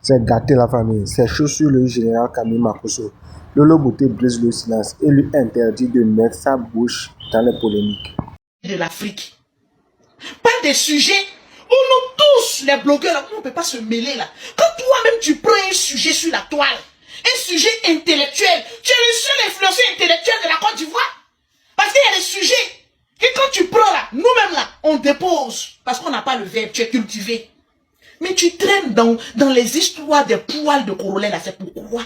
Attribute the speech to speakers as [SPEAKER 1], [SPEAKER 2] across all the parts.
[SPEAKER 1] C'est gâter la famille. C'est chaud sur le général Camille Makosso. Lolo Beauté brise le silence et lui interdit de mettre sa bouche dans les polémiques.
[SPEAKER 2] De l'Afrique. Pas des sujets où nous tous, les blogueurs, on ne peut pas se mêler là. Quand toi-même tu prends un sujet sur la toile, un sujet intellectuel, tu es le seul influenceur intellectuel de la Côte d'Ivoire. Parce qu'il y a des sujets que quand tu prends là, nous-mêmes là, on dépose. Parce qu'on n'a pas le verbe, tu es cultivé. Mais tu traînes dans les histoires des poils de Corolet là, c'est pourquoi?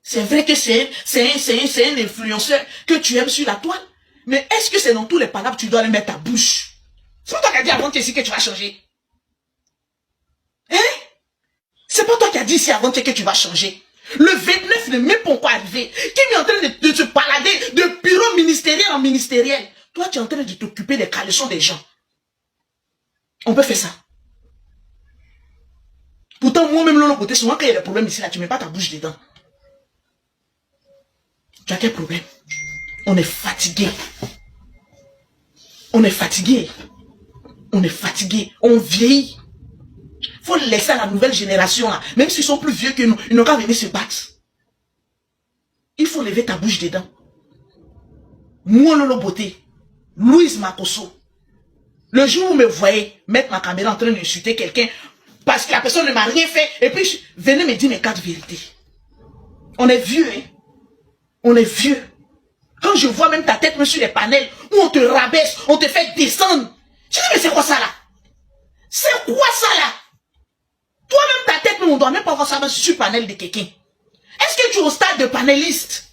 [SPEAKER 2] C'est vrai que c'est un influenceur que tu aimes sur la toile. Mais est-ce que c'est dans tous les palabres que tu dois aller mettre ta bouche? C'est pas toi qui as dit avant ici que tu vas changer. Hein? C'est pas toi qui as dit ici avant que tu vas changer. Le 29 n'est même pas encore arrivé. Qui est en train de se balader de bureau ministériel en ministériel? Toi, tu es en train de t'occuper des caleçons des gens. On peut faire ça. Pourtant, moi-même, l'autre côté, souvent quand il y a des problèmes ici, là, tu mets pas ta bouche dedans. Tu as quel problème? On est fatigué. On est fatigué. On est fatigué. On vieillit. Faut laisser à la nouvelle génération, là. Même s'ils sont plus vieux que nous, ils n'ont qu'à venir se battre. Il faut lever ta bouche dedans. Moi, Lolo Beauté, Louise Makosso. Le jour où vous me voyez mettre ma caméra en train d'insulter quelqu'un parce que la personne ne m'a rien fait, et puis venez me dire mes quatre vérités. On est vieux, hein. On est vieux. Quand je vois même ta tête sur les panels, où on te rabaisse, on te fait descendre. Je dis, mais c'est quoi ça là? C'est quoi ça là? Toi-même ta tête, on ne doit même pas voir ça sur le panel de quelqu'un. Est-ce que tu es au stade de panéliste?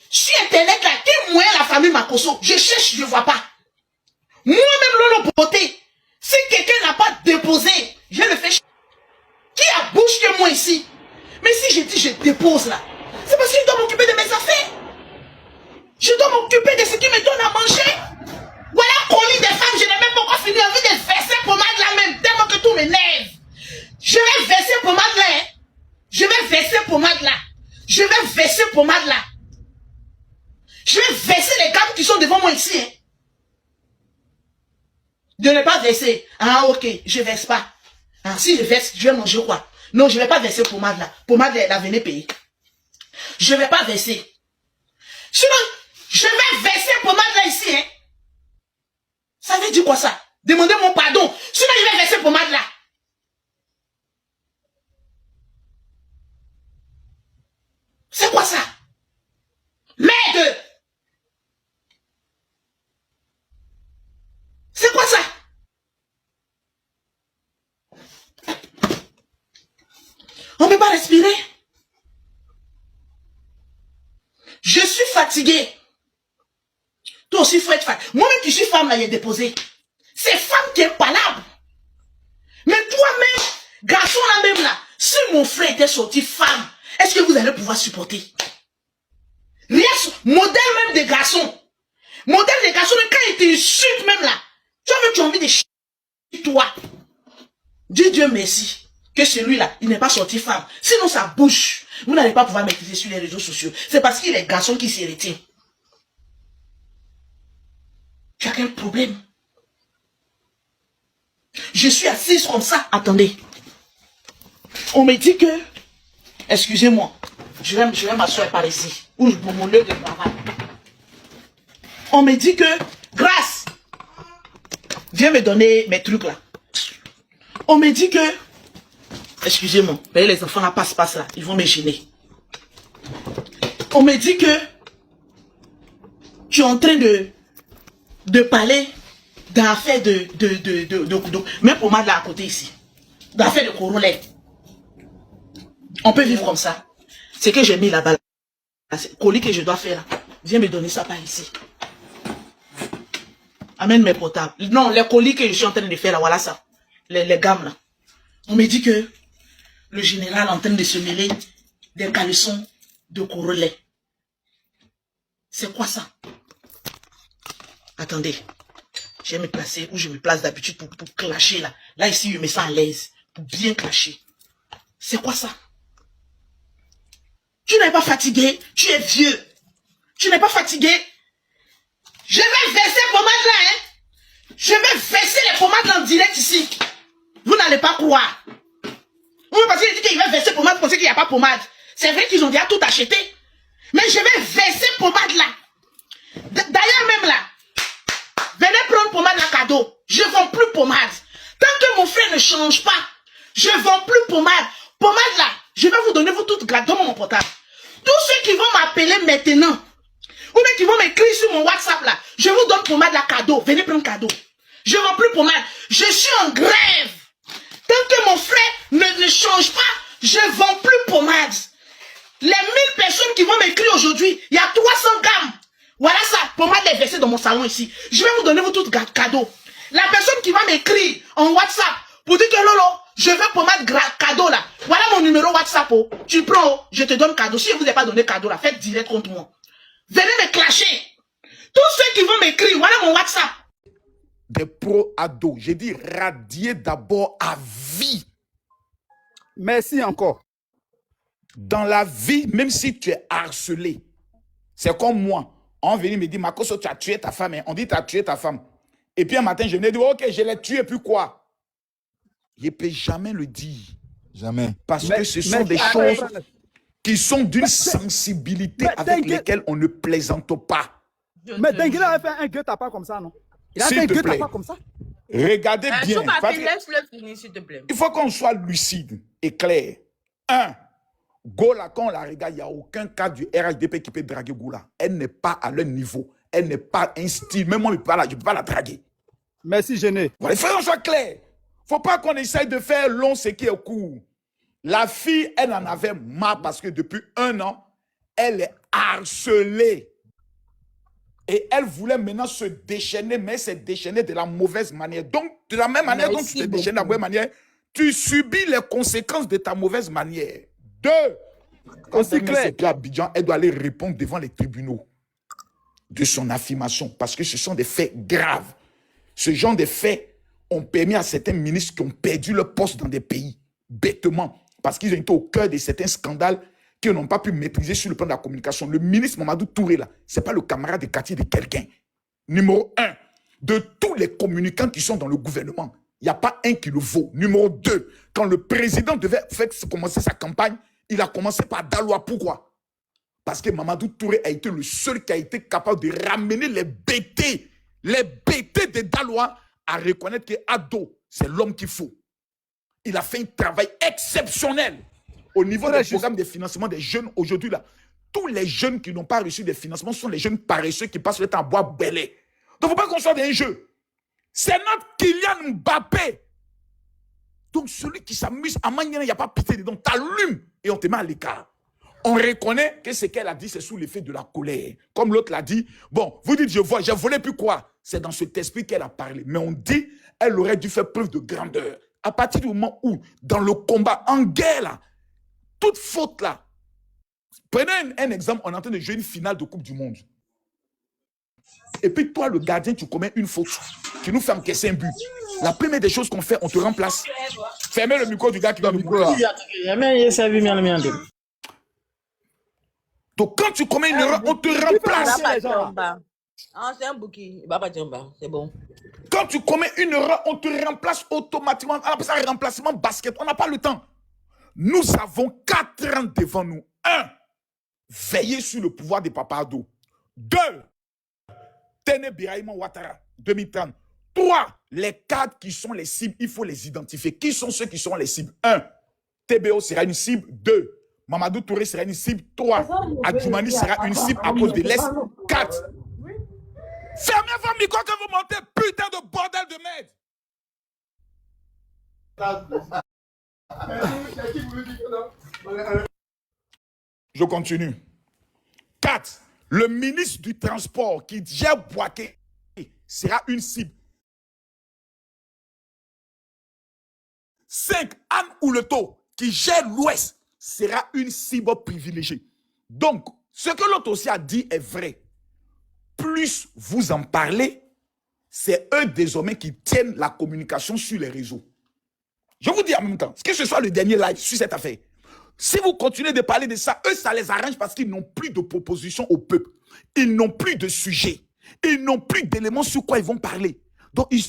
[SPEAKER 2] Sur internet là, qui moyen la famille Makosso? Je cherche, je ne vois pas. Moi-même Lolo Beauté, si quelqu'un n'a pas déposé, je le fais. Qui a bouche que moi ici? Mais si je dis je dépose là, c'est parce que je dois m'occuper de mes affaires. Je dois m'occuper de ce qui me donne à manger. Voilà, colis des femmes, je n'ai même pas encore fini envie de verser pommade là même, tellement que tout m'énerve. Je vais verser pommade là, hein. Je vais verser pommade là. Je vais verser pommade là. Je vais verser les gammes qui sont devant moi ici, hein. De ne pas verser. Ah ok, je verse pas. Ah, si je verse, je vais manger quoi? Non, je vais pas verser pommade là. Pommade là, venez payer. Je vais pas verser. Sinon, je vais verser pommade là ici, hein. Ça veut dire quoi ça? Demandez mon pardon. Sinon, je vais verser pommade là. C'est quoi ça? Merde! C'est quoi ça? On ne peut pas respirer. Je suis fatigué. Toi aussi, il faut être fatigué. Moi-même qui suis femme, là, il est déposé. C'est femme qui est palable. Mais toi-même, garçon là même là, si mon frère était sorti femme, est-ce que vous allez pouvoir supporter? Rien, modèle même des garçons. Modèle des garçons, quand il t'insulte même là, tu as envie de chier toi. Dis Dieu merci que celui-là, il n'est pas sorti femme. Sinon sa bouche, vous n'allez pas pouvoir maîtriser sur les réseaux sociaux. C'est parce qu'il est garçon qui s'y retient. Tu as quel problème? Je suis assise comme ça. Attendez. On me dit que... Excusez-moi. Je vais m'asseoir par ici. Ou mon lieu de travail. On me dit que... Grâce. Viens me donner mes trucs là. On me dit que... Excusez-moi. Les enfants là passe là. Ils vont me gêner. On me dit que... Tu es en train de parler d'affaires même pour moi là à côté ici. D'affaires de Corolet. On peut vivre comme ça. C'est que j'ai mis là-bas. Colis que je dois faire là. Viens me donner ça par ici. Amène mes portables. Non, les colis que je suis en train de faire là, voilà ça. Les gammes là. On me dit que le général est en train de se mêler des caleçons de Corolet. C'est quoi ça? Attendez. Je vais me placer où je me place d'habitude pour clasher là. Là ici, je me sens à l'aise. Pour bien clasher. C'est quoi ça? Tu n'es pas fatigué. Tu es vieux. Tu n'es pas fatigué. Je vais verser pommade là, hein. Je vais verser les pommades en direct ici. Vous n'allez pas croire. Oui, parce qu'il dit qu'il va verser pommade, vous pensez qu'il n'y a pas pommade. C'est vrai qu'ils ont déjà tout acheté. Mais je vais verser pommade là. D'ailleurs même là, venez prendre pommade à cadeau. Je ne vends plus pommade. Tant que mon frère ne change pas, je ne vends plus pommade. Pommade là, je vais vous donner vous toutes gratuitement mon portable. Tous ceux qui vont m'appeler maintenant, ou bien qui vont m'écrire sur mon WhatsApp là, je vous donne pommade à cadeau. Venez prendre cadeau. Je ne vends plus pommade. Je suis en grève. Tant que mon frère ne change pas, je ne vends plus pommade. Les 1000 personnes qui vont m'écrire aujourd'hui, il y a 300 gammes. Voilà ça, pommade est versée dans mon salon ici. Je vais vous donner vous toutes cadeau. La personne qui va m'écrire en WhatsApp pour dire que Lolo, je veux pommade cadeau là. Voilà mon numéro WhatsApp. Oh. Tu prends, oh, je te donne cadeau. Si je ne vous ai pas donné cadeau là, faites direct contre moi. Venez me clasher. Tous ceux qui vont m'écrire, voilà mon WhatsApp.
[SPEAKER 3] Des pro-ados, j'ai dit radier d'abord à vie.
[SPEAKER 4] Merci encore.
[SPEAKER 3] Dans la vie, même si tu es harcelé, c'est comme moi. On vient me dire, Makoso, tu as tué ta femme. Hein? On dit, tu as tué ta femme. Et puis un matin, je venais dire, ok, je l'ai tué, puis quoi? Je ne peux jamais le dire.
[SPEAKER 4] Jamais.
[SPEAKER 3] Parce que ce sont des choses qui sont d'une sensibilité avec lesquelles on ne plaisante pas.
[SPEAKER 4] Mais Dengue a fait un guet-apens comme ça, non? Il a fait un guet-apens comme ça.
[SPEAKER 3] Regardez bien.
[SPEAKER 5] Laisse-le finir, s'il te plaît.
[SPEAKER 3] Il faut qu'on soit lucide et clair. Un, Gola, quand on la regarde, il n'y a aucun cas du RHDP qui peut draguer Gola. Elle n'est pas à leur niveau. Elle n'est pas un style. Même moi, je ne peux pas la draguer.
[SPEAKER 4] Merci, Géné.
[SPEAKER 3] Voilà, il faut qu'on soit clair. Il ne faut pas qu'on essaye de faire long ce qui est court. La fille, elle en avait marre parce que depuis 1 an, elle est harcelée. Et elle voulait maintenant se déchaîner, mais c'est déchaîner de la mauvaise manière. Donc, de la même manière dont tu te déchaînes de la mauvaise manière, tu subis les conséquences de ta mauvaise manière. 2, quand elle est à Abidjan, elle doit aller répondre devant les tribunaux de son affirmation, parce que ce sont des faits graves. Ce genre de faits ont permis à certains ministres qui ont perdu leur poste dans des pays, bêtement, parce qu'ils ont été au cœur de certains scandales qu'ils n'ont pas pu maîtriser sur le plan de la communication. Le ministre Mamadou Touré, là, ce n'est pas le camarade de quartier de quelqu'un. Numéro 1, de tous les communicants qui sont dans le gouvernement, il n'y a pas un qui le vaut. Numéro 2, quand le président devait commencer sa campagne, il a commencé par Daloa. Pourquoi? Parce que Mamadou Touré a été le seul qui a été capable de ramener les bêtés de Daloa à reconnaître que Ado, c'est l'homme qu'il faut. Il a fait un travail exceptionnel au niveau des programmes de financement des jeunes. Aujourd'hui, là, tous les jeunes qui n'ont pas reçu des financements sont les jeunes paresseux qui passent le temps à boire belé. Donc, il ne faut pas qu'on soit dans un jeu. C'est notre Kylian Mbappé. Donc, celui qui s'amuse à manier, il n'y a pas pitié dedans. T'allumes et on te met à l'écart. On reconnaît que ce qu'elle a dit, c'est sous l'effet de la colère. Comme l'autre l'a dit, bon, vous dites, je vois, je volais plus quoi? C'est dans cet esprit qu'elle a parlé. Mais on dit, elle aurait dû faire preuve de grandeur. À partir du moment où, dans le combat, en guerre, là, toute faute là, prenez un exemple, on est en train de jouer une finale de Coupe du Monde. Et puis toi, le gardien, tu commets une faute qui nous fait encaisser un but. La première des choses qu'on fait, on te remplace. Fermez le micro du gars qui doit le micro là. Donc quand tu commets une erreur, on te remplace.
[SPEAKER 5] C'est un bouquet. C'est bon.
[SPEAKER 3] Quand tu commets une erreur, on te remplace automatiquement. On appelle ça un remplacement basket. On n'a pas le temps. Nous avons 4 ans devant nous. 1, veiller sur le pouvoir des Papado. 2, Tene Biraïman Ouattara, 2030. 3, les cadres qui sont les cibles, il faut les identifier. Qui sont ceux qui seront les cibles? 1, TBO sera une cible. 2, Mamadou Touré sera une cible. 3, Adjoumani sera une cible à cause de l'Est. 4, fermez vos micros quand vous montez, putain de bordel de merde. Je continue. 4, le ministre du Transport qui gère Boaké sera une cible. 5, Anne Ouleto qui gère l'Ouest sera une cible privilégiée. Donc, ce que l'autre aussi a dit est vrai. Plus vous en parlez, c'est eux désormais qui tiennent la communication sur les réseaux. Je vous dis en même temps, que ce soit le dernier live sur cette affaire, si vous continuez de parler de ça, eux, ça les arrange parce qu'ils n'ont plus de propositions au peuple. Ils n'ont plus de sujet. Ils n'ont plus d'éléments sur quoi ils vont parler. Donc, ils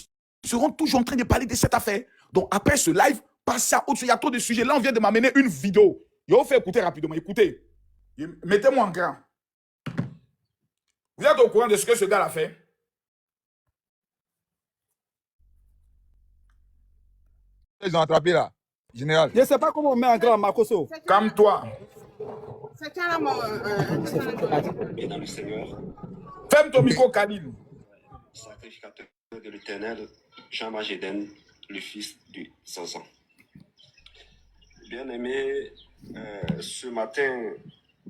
[SPEAKER 3] seront toujours en train de parler de cette affaire. Donc, après ce live, passez à autre chose. Il y a trop de sujets. Là, on vient de m'amener une vidéo. Je vais vous faire écouter rapidement. Écoutez. Mettez-moi en grand. Vous êtes au courant de ce que ce gars a fait?
[SPEAKER 6] Ils ont attrapé là, général.
[SPEAKER 4] Je ne sais pas comment on met en grand Makoso.
[SPEAKER 3] Calme-toi.
[SPEAKER 7] Et dans le Seigneur,
[SPEAKER 3] Ferme ton micro, Khalil.
[SPEAKER 7] sacrificateur de l'Éternel, Jean Magéden, le fils du Zanzan. Bien-aimé, ce matin,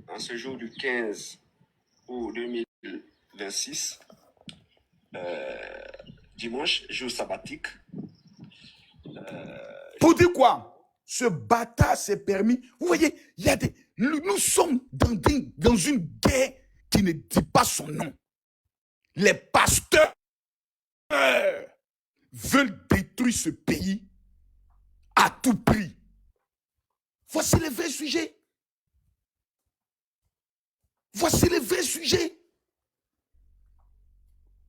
[SPEAKER 7] en ce jour du 15 août 2026, dimanche, jour sabbatique.
[SPEAKER 3] Pour dire quoi? Ce bâtard s'est permis. Vous voyez, il y a des. Nous sommes dans une guerre qui ne dit pas son nom. Les pasteurs veulent détruire ce pays à tout prix. Voici les vrais sujets. Voici les vrais sujets.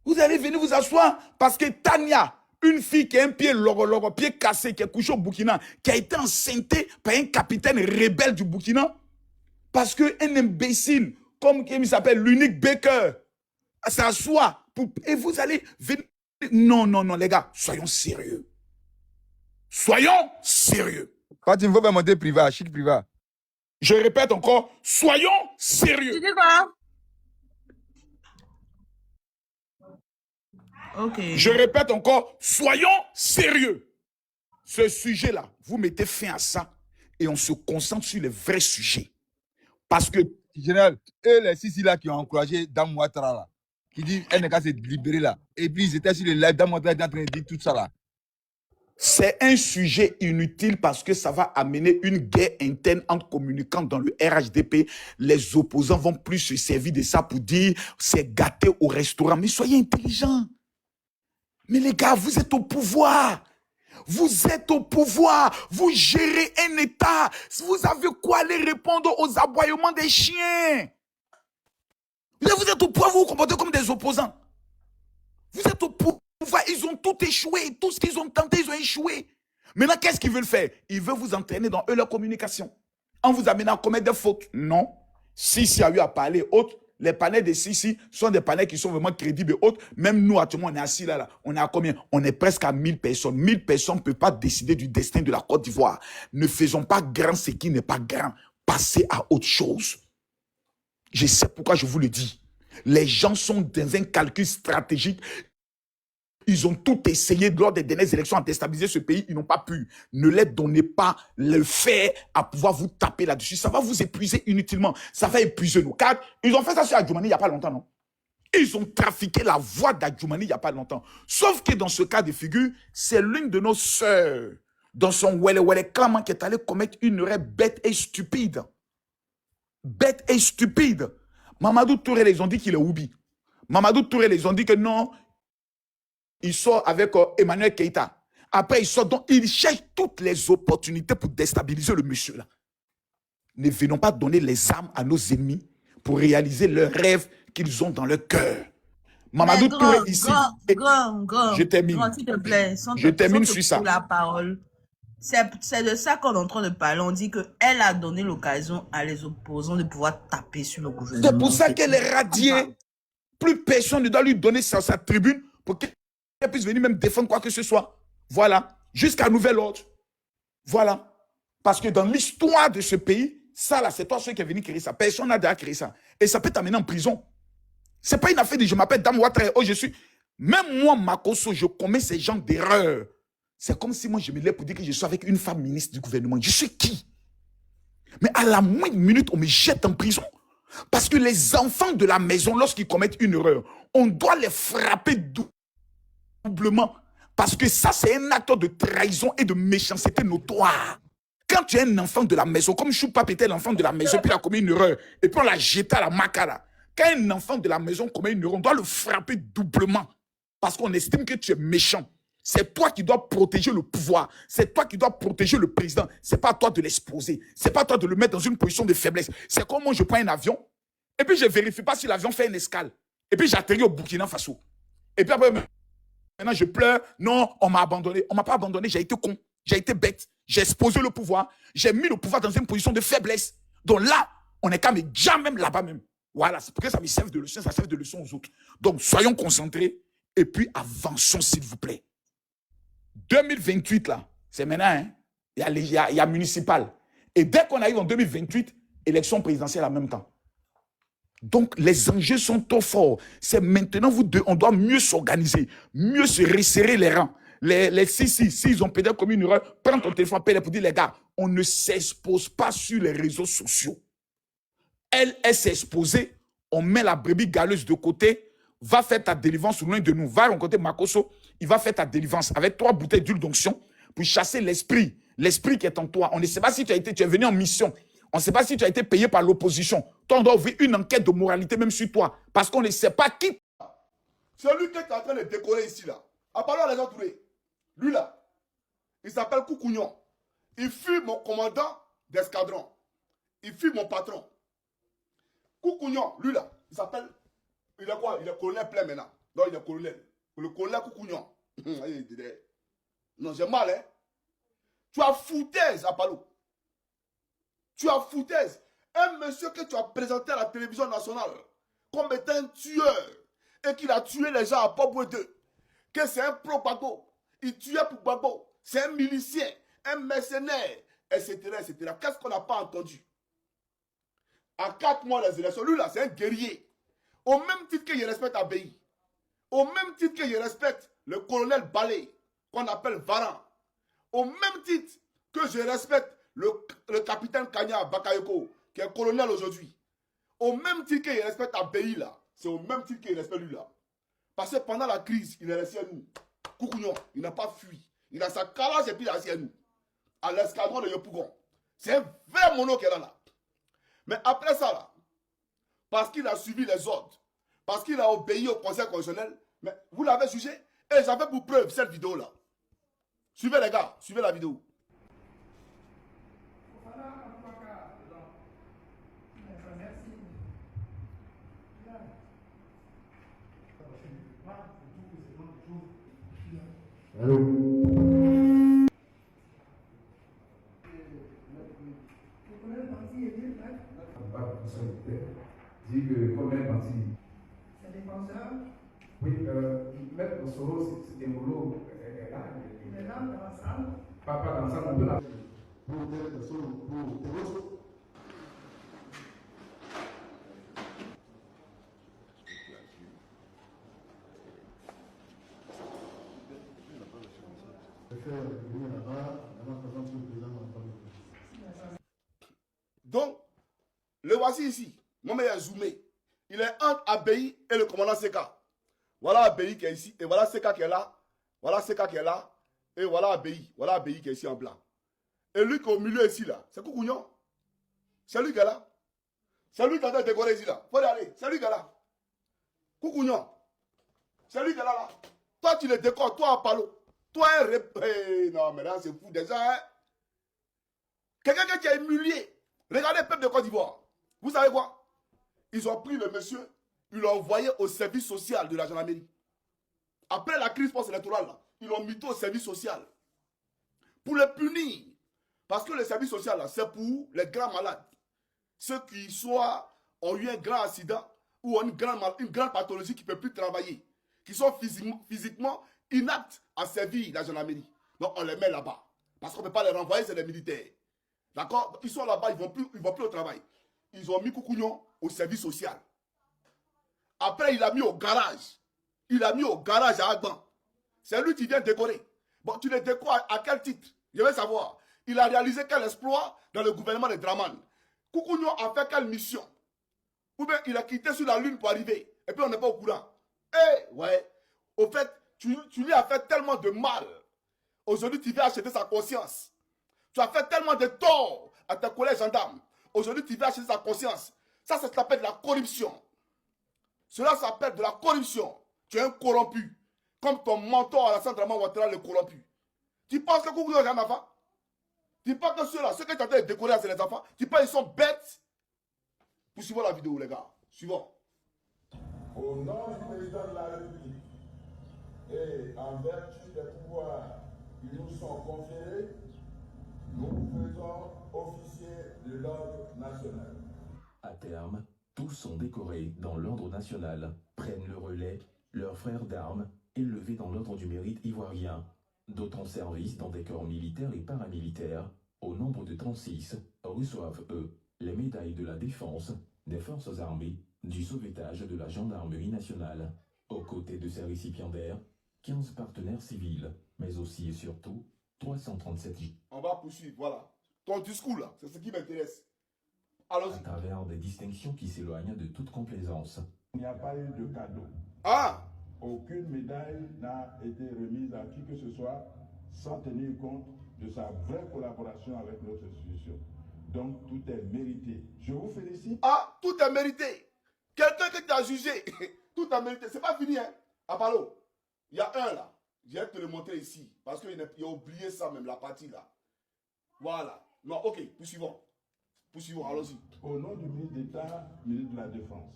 [SPEAKER 3] Vous allez venir vous asseoir parce que Tania, une fille qui a un pied logo, pied cassé, qui est couchée au Burkina, qui a été enceintée par un capitaine rebelle du Burkina, parce qu'un imbécile, comme il s'appelle, l'unique Baker, s'assoit, et vous allez venir. Non, les gars, soyons sérieux. Soyons sérieux.
[SPEAKER 6] Quand il faut faire monter privat, chic privat.
[SPEAKER 3] Je répète encore, soyons sérieux.
[SPEAKER 5] Tu dis quoi? Ok.
[SPEAKER 3] Je répète encore, soyons sérieux. Ce sujet-là, vous mettez fin à ça et on se concentre sur les vrais sujets. Parce que,
[SPEAKER 6] Général, eux, les six là qui ont encouragé Dame Ouattara là, qui dit elle n'est qu'à se libérer là. Et puis ils étaient sur le live, Dame Ouattara était en train de dire tout ça là.
[SPEAKER 3] c'est un sujet inutile parce que ça va amener une guerre interne entre communicants dans le RHDP. Les opposants vont plus se servir de ça pour dire c'est gâté au restaurant. Mais soyez intelligents. Mais les gars, vous êtes au pouvoir. Vous êtes au pouvoir. Vous gérez un État. Vous avez quoi aller répondre aux aboiements des chiens? Là, vous êtes au pouvoir, vous vous comportez comme des opposants. Vous êtes au pouvoir. Ils ont tout échoué. Tout ce qu'ils ont tenté, ils ont échoué. Maintenant, qu'est-ce qu'ils veulent faire? Ils veulent vous entraîner dans eux leur communication. En vous amenant à commettre des fautes. Non. Sisi a eu à parler autres. Les panels de Sisi sont des panels qui sont vraiment crédibles et autres. Même nous, actuellement, on est assis là. On est à combien? On est presque à 1000 personnes. 1000 personnes ne peuvent pas décider du destin de la Côte d'Ivoire. Ne faisons pas grand ce qui n'est pas grand. Passez à autre chose. Je sais pourquoi je vous le dis. Les gens sont dans un calcul stratégique. Ils ont tout essayé lors des dernières élections à déstabiliser ce pays. Ils n'ont pas pu. Ne leur donnez pas le fait à pouvoir vous taper là-dessus. Ça va vous épuiser inutilement. Ça va épuiser nos cadres. Ils ont fait ça sur Adjoumani il n'y a pas longtemps, non? Ils ont trafiqué la voix d'Adjoumani il n'y a pas longtemps. Sauf que dans ce cas de figure, c'est l'une de nos sœurs, dans son Wele clan, qui est allée commettre une erreur bête et stupide. Bête et stupide. Mamadou Touré, ils ont dit qu'il est oubi. Mamadou Touré, ils ont dit que non, il sort avec Emmanuel Keïta. Après, il sort. Donc, il cherche toutes les opportunités pour déstabiliser le monsieur là. Ne venons pas donner les armes à nos ennemis pour réaliser leurs rêves qu'ils ont dans leur cœur. Mamadou Touré ici. Je termine.
[SPEAKER 5] Grand, s'il te plaît,
[SPEAKER 3] Je termine sur ça.
[SPEAKER 5] La parole. C'est de ça qu'on est en train de parler. On dit qu'elle a donné l'occasion à les opposants de pouvoir taper sur le gouvernement.
[SPEAKER 3] C'est pour ça qu'elle est radiée. Plus personne ne doit lui donner sa tribune pour qu'elle puisse venir même défendre quoi que ce soit. Voilà. Jusqu'à nouvel ordre. Voilà. Parce que dans l'histoire de ce pays, ça là, c'est toi celui qui est venu créer ça. Personne n'a déjà créé ça. Et ça peut t'amener en prison. C'est pas une affaire de je m'appelle Dame Ouattara. Oh, je suis. Même moi, Makoso, je commets ces genres d'erreurs. C'est comme si moi je me lève pour dire que je suis avec une femme ministre du gouvernement. Je suis qui? Mais à la moindre minute, on me jette en prison. Parce que les enfants de la maison, lorsqu'ils commettent une erreur, on doit les frapper doublement. Parce que ça, c'est un acte de trahison et de méchanceté notoire. Quand tu es un enfant de la maison, comme Choupa était l'enfant de la maison, puis il a commis une erreur, et puis on l'a jeté à la macala. Quand un enfant de la maison commet une erreur, on doit le frapper doublement. Parce qu'on estime que tu es méchant. C'est toi qui dois protéger le pouvoir. C'est toi qui dois protéger le président. C'est pas à toi de l'exposer. C'est pas à toi de le mettre dans une position de faiblesse. C'est comme moi, je prends un avion, et puis je ne vérifie pas si l'avion fait une escale. Et puis j'atterris au Burkina Faso. Et puis après, Maintenant, je pleure. Non, on m'a abandonné. On ne m'a pas abandonné. J'ai été con. J'ai été bête. J'ai exposé le pouvoir. J'ai mis le pouvoir dans une position de faiblesse. Donc là, on est quand même déjà même là-bas même. Voilà, c'est pour que ça me serve de leçon. Ça serve de leçon aux autres. Donc, soyons concentrés et puis avançons, s'il vous plaît. 2028, là, c'est maintenant, hein? Il y a municipal. Et dès qu'on arrive en 2028, élection présidentielle en même temps. Donc, les enjeux sont trop forts. C'est maintenant, on doit mieux s'organiser, mieux se resserrer les rangs. S'ils ont peut-être commis une erreur, prends ton téléphone, appelle pour dire, les gars, on ne s'expose pas sur les réseaux sociaux. Elle s'est exposée, on met la brebis galeuse de côté, va faire ta délivrance loin de nous, va rencontrer Makoso, il va faire ta délivrance avec 3 bouteilles d'huile d'onction pour chasser l'esprit qui est en toi. On ne sait pas si tu es venu en mission. On ne sait pas si tu as été payé par l'opposition. Toi, on doit ouvrir une enquête de moralité même sur toi. Parce qu'on ne sait pas qui.
[SPEAKER 6] Celui que tu es en train de décorer ici, là, à part les autres, lui là, il s'appelle Koukounion. Il fut mon commandant d'escadron. Il fut mon patron. Koukounion, lui là, il s'appelle, il est quoi? Il est colonel plein maintenant. Non, il est colonel. Le colonel Koukounion. Non, j'ai mal, hein. Tu as foutaise à Palo. Tu as foutaise. Un monsieur que tu as présenté à la télévision nationale comme étant un tueur et qu'il a tué les gens à Poboué 2. Que c'est un pro-Gbagbo. Il tuait pour Gbagbo. C'est un milicien, un mercenaire, etc. etc. Qu'est-ce qu'on n'a pas entendu? À 4 mois des élections, lui là, c'est un guerrier. Au même titre qu'il respecte Abbaye. Au même titre qu'il respecte le colonel Balé, qu'on appelle Varan. Au même titre que je respecte le capitaine Kanya Bakayoko, qui est colonel aujourd'hui. Au même titre qu'il respecte Abbaye là, c'est au même titre qu'il respecte lui là. Parce que pendant la crise, il est resté à nous. Koukounion, il n'a pas fui. Il a sa calage et puis il est resté à nous. À l'escadron de Yopougon. C'est un vrai mono qui est là. Mais après ça là, parce qu'il a suivi les ordres, parce qu'il a obéi au conseil constitutionnel, mais vous l'avez jugé et j'avais pour preuve cette vidéo là. Suivez les gars, suivez la vidéo.
[SPEAKER 8] Dit que comme un parti. C'est défenseur. Oui, Maître Soro, c'est un boulot. Il est là dans la salle. Pas dans la salle, on peut la.
[SPEAKER 6] Donc, le voici ici. Mon meilleur zoomé. Il est entre Abbaye et le commandant Seka. Voilà Abbaye qui est ici. Et voilà Seka qui est là. Voilà Seka qui est là. Et voilà Abbaye. Voilà Abbaye qui est ici en blanc. Et lui qui est au milieu ici là. C'est Koukounion. C'est lui qui est là. C'est lui qui est en train de décorer ici là. Faut y aller. C'est lui qui est là. Koukounion. C'est lui qui est là là. Toi tu le décores. Toi à Palo. Toi un non mais là c'est fou déjà. Hein? Quelqu'un qui a humilié. Regardez le peuple de Côte d'Ivoire. Vous savez quoi? Ils ont pris le monsieur, ils l'ont envoyé au service social de la gendarmerie. Après la crise post-électorale, ils l'ont mis au service social. Pour le punir. Parce que le service social, c'est pour les grands malades. Ceux qui soit ont eu un grand accident ou ont une grande pathologie qui ne peuvent plus travailler. Qui sont physiquement inaptes à servir la gendarmerie. Donc on les met là-bas. Parce qu'on ne peut pas les renvoyer, c'est des militaires. D'accord? Ils sont là-bas, ils ne vont plus au travail. Ils ont mis Koukounion au service social. Après, il a mis au garage. Il a mis au garage à Agban. C'est lui qui vient décorer. Bon, tu le décores à quel titre? Je veux savoir. Il a réalisé quel exploit dans le gouvernement de Draman? Koukounion a fait quelle mission? Ou bien il a quitté sur la lune pour arriver. Et puis on n'est pas au courant. Eh, ouais. Au fait, tu lui as fait tellement de mal. Aujourd'hui, tu viens acheter sa conscience. Tu as fait tellement de tort à tes collègues gendarmes. Aujourd'hui, tu vas acheter sa conscience. Ça s'appelle de la corruption. Cela s'appelle de la corruption. Tu es un corrompu. Comme ton mentor à la Centrale Ouattara, le corrompu. Tu penses que Koukounion est un enfant? Tu penses que ceux-là, ceux que tu as de décorer, c'est les enfants? Tu penses qu'ils sont bêtes? Vous suivez la vidéo, les gars. Suivons.
[SPEAKER 9] Au nom du président de la République, et en vertu des pouvoirs qui nous sont conférés, nous vous faisons officier de l'ordre national.
[SPEAKER 10] À terme, tous sont décorés dans l'ordre national, prennent le relais, leurs frères d'armes, élevés dans l'ordre du mérite ivoirien. D'autres en service dans des corps militaires et paramilitaires, au nombre de 36, reçoivent, eux, les médailles de la défense, des forces armées, du sauvetage de la gendarmerie nationale. Aux côtés de ces récipiendaires, 15 partenaires civils, mais aussi et surtout 337
[SPEAKER 6] On va poursuivre, voilà. Ton discours là, c'est ce qui m'intéresse. Alors,
[SPEAKER 10] à travers des distinctions qui s'éloignent de toute complaisance.
[SPEAKER 9] Il n'y a pas eu de cadeau.
[SPEAKER 6] Ah!
[SPEAKER 9] Aucune médaille n'a été remise à qui que ce soit sans tenir compte de sa vraie collaboration avec notre institution. Donc tout est mérité. Je vous félicite.
[SPEAKER 6] Ah, tout est mérité. Quelqu'un qui t'a jugé, tout est mérité. C'est pas fini, hein. Apollo, il y a un là. Je vais te le montrer ici. Parce qu'il a oublié ça même, la partie là. Voilà. Non, ok, poursuivons. Poursuivons, allons-y.
[SPEAKER 9] Au nom du ministre d'État, ministre de la Défense,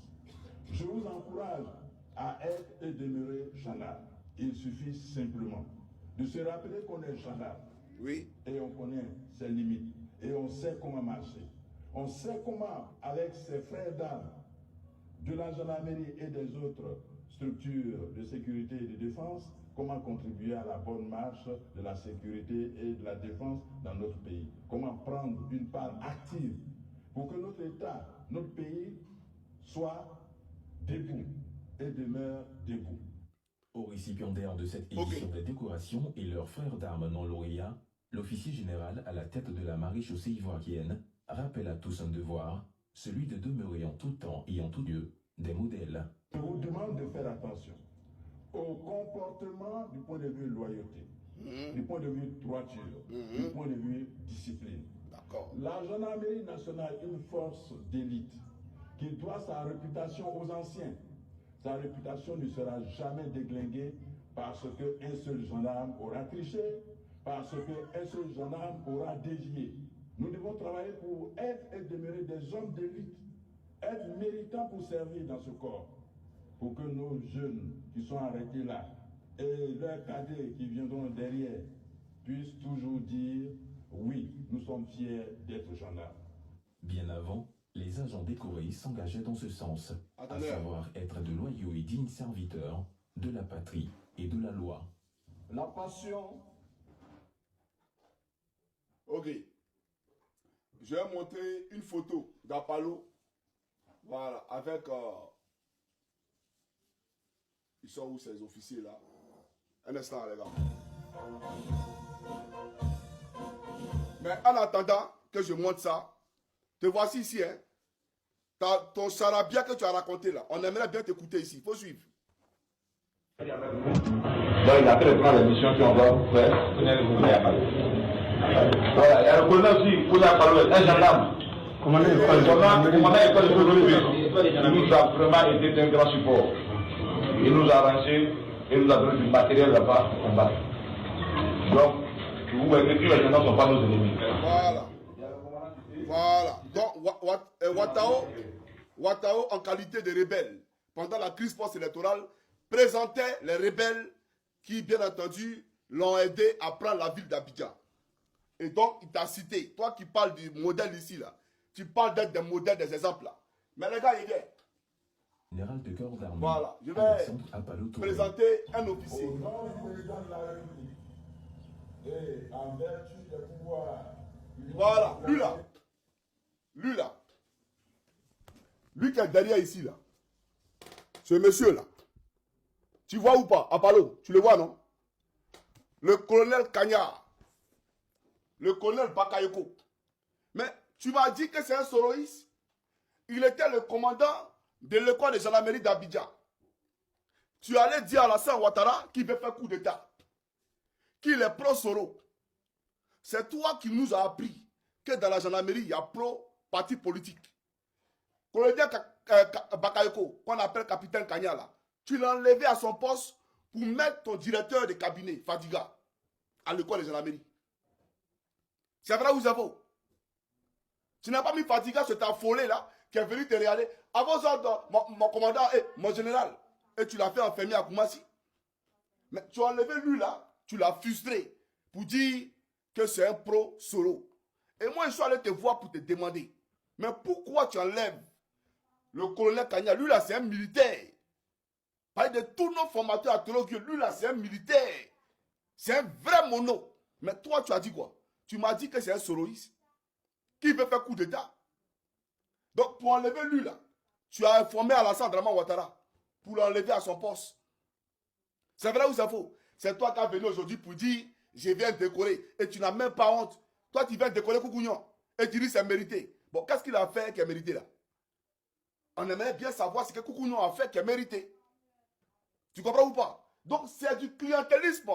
[SPEAKER 9] je vous encourage à être et demeurer gendarme. Il suffit simplement de se rappeler qu'on est gendarme.
[SPEAKER 6] Oui.
[SPEAKER 9] Et on connaît ses limites. Et on sait comment marcher. On sait comment, avec ses frères d'armes, de la gendarmerie et des autres structures de sécurité et de défense, comment contribuer à la bonne marche de la sécurité et de la défense dans notre pays. Comment prendre une part active pour que notre État, notre pays, soit debout et demeure debout.
[SPEAKER 10] Aux récipiendaires de cette édition des décorations et leurs frères d'armes non lauréats, l'officier général à la tête de la maréchaussée ivoirienne rappelle à tous un devoir, celui de demeurer en tout temps et en tout lieu des modèles.
[SPEAKER 9] Je vous demande de faire attention au comportement du point de vue loyauté, du point de vue droiture, du point de vue discipline. La gendarmerie nationale est une force d'élite qui doit sa réputation aux anciens. Sa réputation ne sera jamais déglinguée parce qu'un seul gendarme aura triché, parce qu'un seul gendarme aura dévié. Nous devons travailler pour être et demeurer des hommes d'élite, être méritants pour servir dans ce corps, pour que nos jeunes qui sont arrêtés là et leurs cadets qui viendront derrière puissent toujours dire oui, nous sommes fiers d'être gendarmes.
[SPEAKER 10] Bien avant, les agents décorés s'engageaient dans ce sens, à savoir être de loyaux et dignes serviteurs de la patrie et de la loi.
[SPEAKER 9] La passion.
[SPEAKER 6] Ok. Je vais montrer une photo d'Apollo. Voilà, avec... ils sont où ces officiers là? Un instant les gars. Mais en attendant que je montre ça, te voici ici, hein. Ton charabia que tu as raconté là, on aimerait bien t'écouter ici. Il faut suivre.
[SPEAKER 11] Donc il a fait le plan d'émission qu'on va faire. Voilà, il y a le colonel aussi, un gendarme. Commandant l'école de police. Il nous a vraiment été d'un grand support. Il nous a arrangé, il nous a donné du matériel là-bas pour combattre. Donc, vous voyez que tous les gendarmes ne sont pas nos ennemis.
[SPEAKER 6] Voilà. Voilà. Donc, Ouattao, en qualité de rebelle, pendant la crise post-électorale, présentait les rebelles qui, bien entendu, l'ont aidé à prendre la ville d'Abidjan. Et donc, il t'a cité. Toi qui parles du modèle ici, là, tu parles d'être des modèles, des exemples, là. Mais les gars, il est.
[SPEAKER 10] Général de corps d'armée.
[SPEAKER 6] Voilà. Je vais présenter un officier.
[SPEAKER 9] Au nom du président de la République et en vertu des pouvoirs.
[SPEAKER 6] Voilà. Lui, là. Lui, là. Lui qui est derrière ici, là. Ce monsieur, là. Tu vois ou pas? Apollo, tu le vois, non? Le colonel Kanyar. Le colonel Bakayoko. Mais tu m'as dit que c'est un soroïste. Il était le commandant de l'école de gendarmerie d'Abidjan. Tu allais dire à Alassane Ouattara qu'il veut faire coup d'État. Qu'il est pro-Soro. C'est toi qui nous as appris que dans la gendarmerie, il y a pro-parti politique. Colonel Bakayoko, qu'on appelle capitaine Kanya, là, tu l'as enlevé à son poste pour mettre ton directeur de cabinet, Fadiga, à l'école de gendarmerie. C'est vrai ou c'est faux? Tu n'as pas mis Fadiga sur ta folie là, qui est venu te regarder. Avant ça, mon commandant et mon général, et tu l'as fait enfermer à Koumassi. Mais tu as enlevé lui là, tu l'as frustré pour dire que c'est un pro-solo. Et moi, je suis allé te voir pour te demander, mais pourquoi tu enlèves le colonel Kanya? Lui là, c'est un militaire. Parler de tous nos formateurs à Tologue, lui là, c'est un militaire. C'est un vrai mono. Mais toi, tu as dit quoi? Tu m'as dit que c'est un soloiste qui veut faire coup d'état. Donc, pour enlever lui là, tu as informé Alassane Draman Ouattara pour l'enlever à son poste. C'est vrai ou c'est faux? C'est toi qui es venu aujourd'hui pour dire je viens décorer et tu n'as même pas honte. Toi, tu viens décorer Koukounion et tu dis c'est mérité. Bon, qu'est-ce qu'il a fait qui est mérité là? On aimerait bien savoir ce que Koukounion a fait qui est mérité. Tu comprends ou pas? Donc, c'est du clientélisme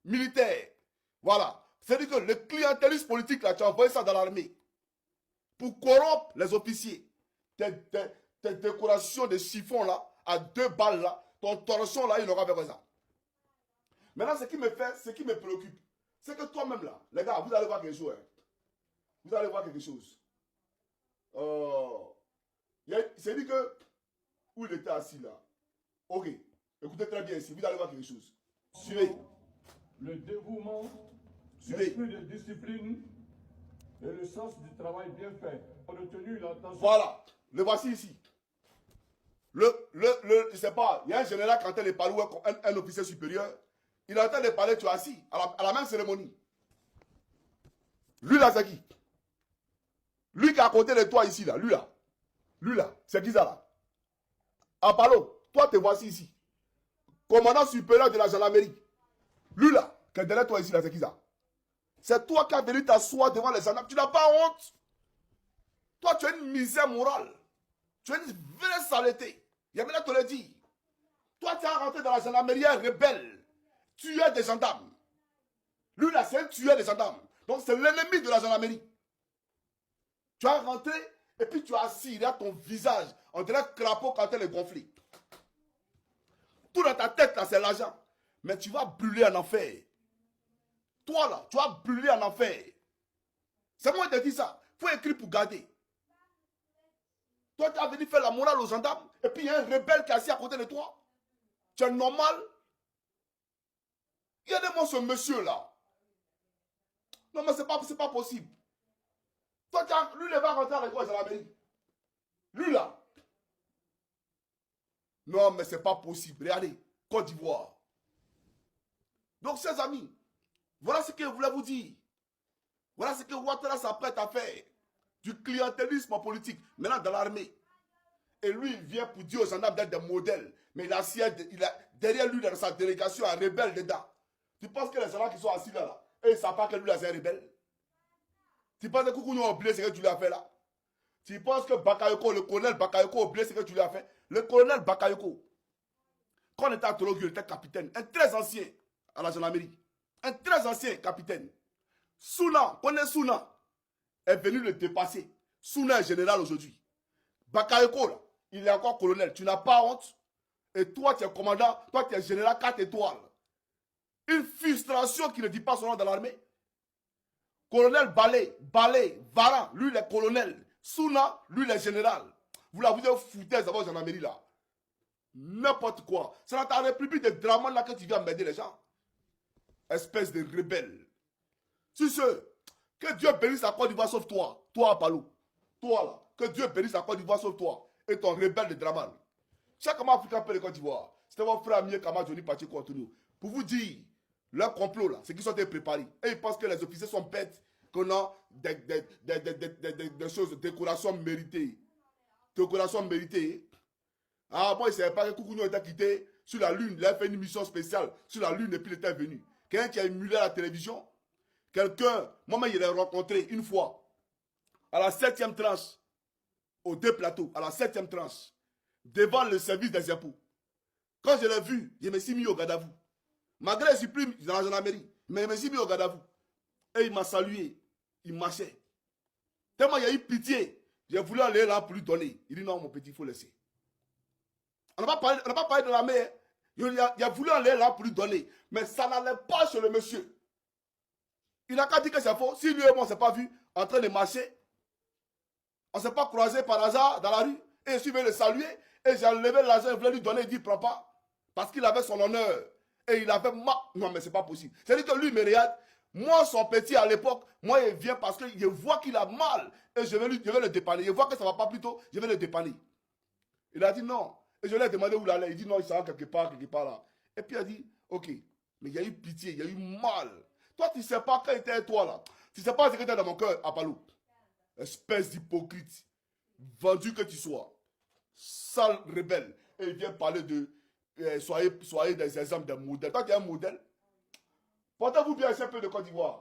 [SPEAKER 6] militaire. Voilà. C'est-à-dire que le clientélisme politique là, tu as envoyé ça dans l'armée pour corrompre les officiers. Tes décorations de chiffon là, à 2 balles là, ton torchon là, il n'aura pas fait ça. Maintenant, ce qui me préoccupe, c'est que toi-même là, les gars, vous allez voir quelque chose. Hein. Vous allez voir quelque chose. C'est dit que, où il était assis là. Ok, écoutez très bien ici, vous allez voir quelque chose. Suivez.
[SPEAKER 9] Le dévouement,
[SPEAKER 6] Suivez.
[SPEAKER 9] l'esprit de discipline et le sens du travail bien fait ont retenu l'attention.
[SPEAKER 6] Voilà, le voici ici. Je sais pas, il y a un général quand il est parlé, un officier supérieur, il est en train de parler, tu es assis, à la même cérémonie. Lui là, c'est qui? Lui qui est à côté de toi ici, là, lui là, c'est qui ça là? Apollo, toi te voici ici. Commandant supérieur de la gendarmerie. Lui là, qui est derrière toi ici, là, c'est qui ça? C'est toi qui as venu t'asseoir devant les gendarmes. Tu n'as pas honte. Toi, tu as une misère morale. Tu as une vraie saleté. Yamina te l'a dit. Toi, tu es rentré dans la gendarmerie rebelle. Tueur des gendarmes. Lui là, c'est un tueur des gendarmes. Donc, c'est l'ennemi de la gendarmerie. Tu as rentré et puis tu as assis. Il y a ton visage. On dirait un crapaud quand elle est gonflée. Tout dans ta tête, là, c'est l'argent. Mais tu vas brûler en enfer. Toi, là, tu vas brûler en enfer. C'est moi qui te dis ça. Il faut écrire pour garder. Toi, tu as venu faire la morale aux gendarmes. Et puis, il y a un rebelle qui est assis à côté de toi. Tu es normal. Regardez-moi ce monsieur-là. Non, mais c'est pas possible. Toi, lui, il va rentrer avec toi dans la mairie. Lui, là. Non, mais c'est pas possible. Regardez, Côte d'Ivoire. Donc, chers amis, voilà ce que je voulais vous dire. Voilà ce que Ouattara s'apprête à faire. Du clientélisme politique. Maintenant, dans l'armée. Et lui, il vient pour dire aux gendarmes d'être des modèles. Mais il a derrière lui, dans sa délégation, un rebelle dedans. Tu penses que les gendarmes qui sont assis là, et ils ne savent pas que lui, là, c'est un rebelle? Tu penses que Koukounion a oublié ce que tu lui as fait là? Tu penses que Bakayoko, le colonel Bakayoko a oublié ce que tu lui as fait? Le colonel Bakayoko, quand on était à Tologue, il était capitaine. Un très ancien à la gendarmerie. Un très ancien capitaine. Souna, connaît Souna, est venu le dépasser. Souna est général aujourd'hui. Bakayoko, là, il est encore colonel. Tu n'as pas honte. Et toi, tu es commandant. Toi, tu es général 4 étoiles. Une frustration qui ne dit pas son nom dans l'armée. Colonel Balé, Varan, lui, il est colonel. Souna, lui, il est général. Vous la vous êtes foutaise avant gendarmerie là. N'importe quoi. C'est dans ta république de Draman là que tu viens m'aider les gens. Espèce de rebelle. Si ce, que Dieu bénisse la Côte d'Ivoire sauf toi. Toi, Apollo. Toi là. Que Dieu bénisse la Côte d'Ivoire sauf toi. Et ton rebelle de Draman. Chaque Africain peut les Côte d'Ivoire. C'était mon frère Mieux Kama Johnny Pachi Antonio. Pour vous dire, leur complot là, c'est qu'ils sont préparés. Et ils pensent que les officiers sont bêtes. Qu'on a des choses, décorations méritées. Décorations méritées. Ah, moi, je ne savais pas que Koukounion était quitté sur la Lune. Il a fait une mission spéciale sur la Lune et puis il était venu. Quelqu'un qui a émulé à la télévision. Quelqu'un, moi-même, je l'ai rencontré une fois. À la 7e tranche. Aux 2 plateaux. À la 7e tranche. Devant le service des impôts. Quand je l'ai vu, je me suis mis au garde à vous. Malgré les supprimes dans la gendarmerie. Mais je me suis mis au garde à vous. Et il m'a salué. Il marchait. Tellement il y a eu pitié. J'ai voulu aller là pour lui donner. Il dit non, mon petit, il faut laisser. On n'a pas parlé de la mer. Il a voulu aller là pour lui donner. Mais ça n'allait pas chez le monsieur. Il n'a qu'à dire que c'est faux. Si lui et moi, on ne s'est pas vu en train de marcher, on ne s'est pas croisé par hasard dans la rue. Et je suis venu le saluer. Et j'ai enlevé l'argent, je voulais lui donner. Il dit, prends pas. Parce qu'il avait son honneur. Et il avait mal. Non, mais c'est pas possible. C'est-à-dire que lui, il me regarde. Moi, son petit à l'époque, moi, il vient parce que je vois qu'il a mal. Et je vais le dépanner. Je vois que ça ne va pas plus tôt, je vais le dépanner. Il a dit non. Et je lui ai demandé où il allait. Il dit non, il s'en va quelque part là. Et puis il a dit, ok, mais il y a eu pitié, il y a eu mal. Toi, tu ne sais pas quand était toi là. Tu ne sais pas ce que était dans mon cœur, Apalou. Espèce d'hypocrite. Vendu que tu sois. Sale rebelle. Et il vient parler de soyez des exemples de modèles. Toi, tu es un modèle. Portez-vous bien un peu de Côte d'Ivoire.